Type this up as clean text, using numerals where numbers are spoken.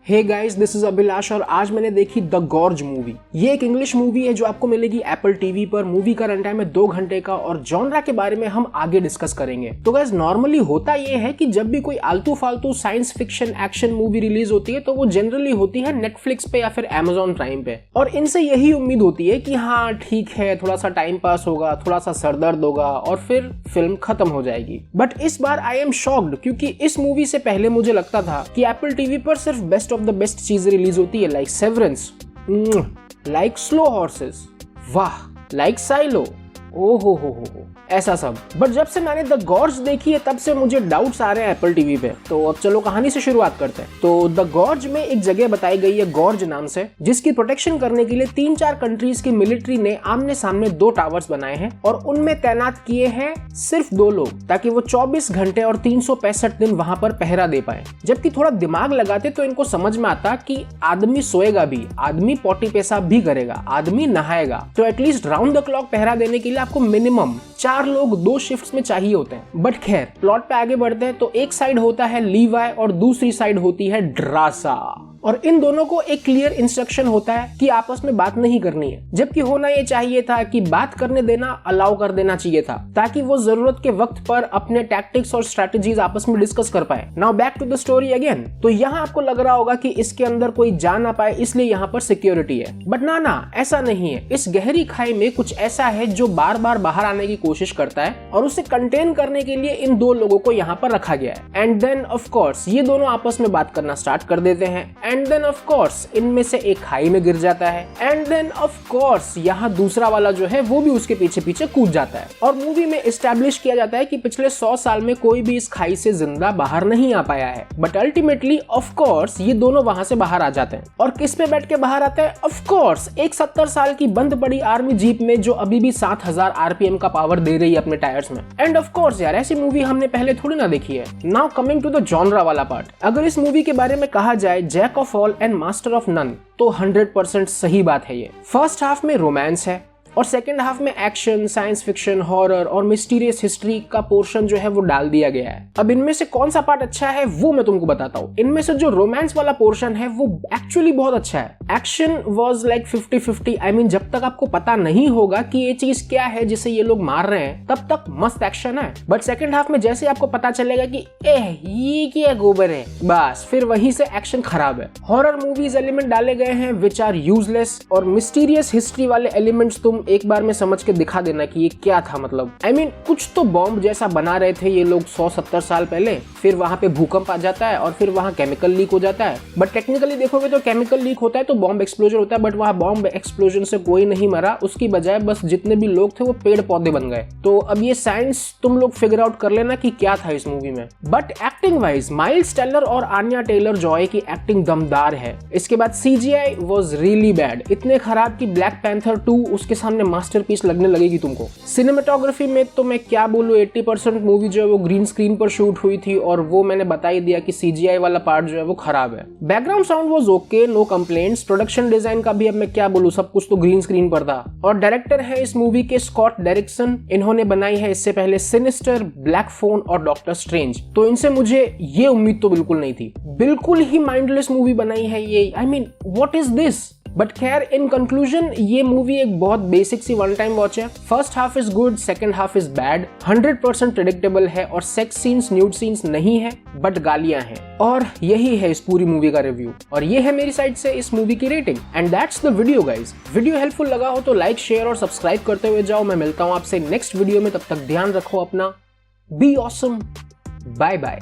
Hey guys, this is Abhilash और आज मैंने देखी द गॉर्ज मूवी। ये एक इंग्लिश मूवी है जो आपको मिलेगी एप्पल टीवी पर। मूवी का रन टाइम है 2 घंटे का और जॉनरा के बारे में हम आगे डिस्कस करेंगे। तो गाइस, नॉर्मली होता ये है कि जब भी कोई आलतू फालतू science fiction action movie release होती है तो वो जनरली होती है नेटफ्लिक्स पे या फिर Amazon प्राइम पे, और इनसे यही उम्मीद होती है कि हाँ ठीक है, थोड़ा सा टाइम पास होगा, थोड़ा सा सरदर्द होगा और फिर फिल्म खत्म हो जाएगी। बट इस बार आई एम शॉक्ड, क्योंकि इस मूवी से पहले मुझे लगता था कि एप्पल टीवी पर सिर्फ बेस्ट ऑफ द बेस्ट चीजें रिलीज होती है, like severance, like slow horses, वाह, लाइक साइलो, ओ हो, ऐसा सब। बट जब से मैंने द गॉर्ज देखी है तब से मुझे डाउट्स आ रहे हैं एप्पल टीवी पे। तो अब चलो कहानी से शुरुआत करते हैं। तो द गॉर्ज में एक जगह बताई गई है गॉर्ज नाम से, जिसकी प्रोटेक्शन करने के लिए 3-4 कंट्रीज की मिलिट्री ने आमने सामने 2 टावर्स बनाए हैं और उनमें तैनात किए हैं सिर्फ 2 लोग, ताकि वो 24 घंटे और 365 दिन वहां पर पहरा दे पाए। जबकि थोड़ा दिमाग लगाते तो इनको समझ में आता कि आदमी सोएगा भी, आदमी पोटी पेशाब भी करेगा, आदमी नहाएगा, तो एटलीस्ट राउंड द क्लॉक पहरा देने के लिए आपको मिनिमम 4 लोग 2 शिफ्ट्स में चाहिए होते हैं। बट खैर, प्लॉट पे आगे बढ़ते हैं तो एक साइड होता है लीवाई और दूसरी साइड होती है ड्रासा, और इन दोनों को एक क्लियर इंस्ट्रक्शन होता है कि आपस में बात नहीं करनी है। जबकि होना ये चाहिए था कि बात करने देना अलाउ कर देना चाहिए था, ताकि वो जरूरत के वक्त पर अपने टैक्टिक्स और स्ट्रेटजीज आपस में डिस्कस कर पाए। Now back to the story again. तो यहाँ आपको लग रहा होगा कि इसके अंदर कोई जा ना पाए इसलिए यहाँ पर सिक्योरिटी है, बट ना, ऐसा नहीं है। इस गहरी खाई में कुछ ऐसा है जो बार बार बाहर आने की कोशिश करता है और उसे कंटेन करने के लिए इन 2 लोगों को यहाँ पर रखा गया है। एंड देन ऑफ कोर्स ये दोनों आपस में बात करना स्टार्ट कर देते हैं। एंड देन ऑफ कोर्स इनमें से एक खाई में गिर जाता है। एंड देन ऑफ कोर्स यहाँ दूसरा वाला जो है वो भी उसके पीछे पीछे कूद जाता है। और मूवी में एस्टैब्लिश किया जाता है कि पिछले 100 साल में कोई भी इस खाई से जिंदा बाहर नहीं आ पाया है। बट अल्टीमेटली ऑफ कोर्स ये दोनों वहां से बाहर आ जाते हैं। और किस पे बैठ के बाहर आते हैं? ऑफ कोर्स एक 70 साल की बंद पड़ी आर्मी जीप में, जो अभी भी 7000 RPM का पावर दे रही है अपने टायर्स में। एंड ऑफ कोर्स यार, ऐसी मूवी हमने पहले थोड़ी ना देखी है। Now coming to the genre वाला पार्ट। अगर इस मूवी के बारे में कहा जाए jack of all and master of none, तो 100% सही बात है ये। फर्स्ट हाफ में रोमांस है और सेकेंड हाफ में एक्शन, साइंस फिक्शन, हॉरर और मिस्टीरियस हिस्ट्री का पोर्शन जो है वो डाल दिया गया है। अब इनमें से कौन सा पार्ट अच्छा है वो मैं तुमको बताता हूँ। इनमें से जो रोमांस वाला पोर्शन है वो एक्चुअली बहुत अच्छा है। Action was like 50-50। I mean, जब तक आपको पता नहीं होगा कि ये चीज क्या है जिसे ये लोग मार रहे हैं, तब तक मस्त एक्शन है। बट सेकेंड हाफ में जैसे आपको पता चलेगा कि ये क्या गोबर है, बस फिर वहीं से एक्शन खराब है। हॉरर मूवीज एलिमेंट डाले गए हैं विच आर यूजलेस, और मिस्टीरियस हिस्ट्री वाले एलिमेंट्स तुम एक बार में समझ के दिखा देना कि ये क्या था। मतलब आई मीन, कुछ तो बॉम्ब जैसा बना रहे थे ये लोग 100-70 साल पहले, फिर वहां पे भूकंप आ जाता है और फिर वहां केमिकल लीक हो जाता है। बट टेक्निकली देखोगे तो केमिकल लीक होता है तो बॉम्ब एक्सप्लोजन होता है, बट वहां बॉम्ब एक्सप्लोजन से कोई नहीं मरा, उसकी बजाय बस जितने भी लोग थे वो पेड़ पौधे बन गए। तो अब ये साइंस तुम लोग फिगर आउट कर लेना कि क्या था इस मूवी में। But acting wise Miles Teller और आन्या टेलर जॉय की एक्टिंग दमदार है। इसके बाद CGI वाज रियली बैड, इतने खराब कि ब्लैक पैंथर 2 उसके सामने मास्टरपीस लगने लगेगी तुमको। सिनेमेटोग्राफी में तो मैं क्या बोलूं, 80% मूवी जो है वो ग्रीन स्क्रीन पर शूट हुई थी, और वो मैंने बता ही दिया कि CGI वाला पार्ट जो है वो खराब है। Background sound was okay, no complaints. Production design का भी अब मैं क्या बोलूं, सब कुछ तो ग्रीन स्क्रीन पर था। और डायरेक्टर है इस मूवी के स्कॉट डेरिक्सन। इन्होंने बनाई है इससे पहले सिनिस्टर, ब्लैक फोन और डॉक्टर स्ट्रेंज। तो इनसे मुझे ये उम्मीद तो बिल्कुल नहीं थी। बिल्कुल ही माइंडलेस मूवी बनाई है ये। I mean, what is this? But खैर, इन कंक्लूजन ये मूवी एक बहुत बेसिक सी वन टाइम वॉच है। First half is good, second half is bad, 100% predictable है, और सेक्स सीन्स, न्यूड सीन्स नहीं है, बट गालियां हैं। और यही है इस पूरी मूवी का रिव्यू, और ये है मेरी साइड से इस मूवी की rating. And that's the video guys. Video helpful लगा हो तो लाइक, शेयर और सब्सक्राइब करते हुए जाओ। मैं मिलता हूँ आपसे नेक्स्ट वीडियो में, तब तक ध्यान रखो अपना। Be awesome, bye bye.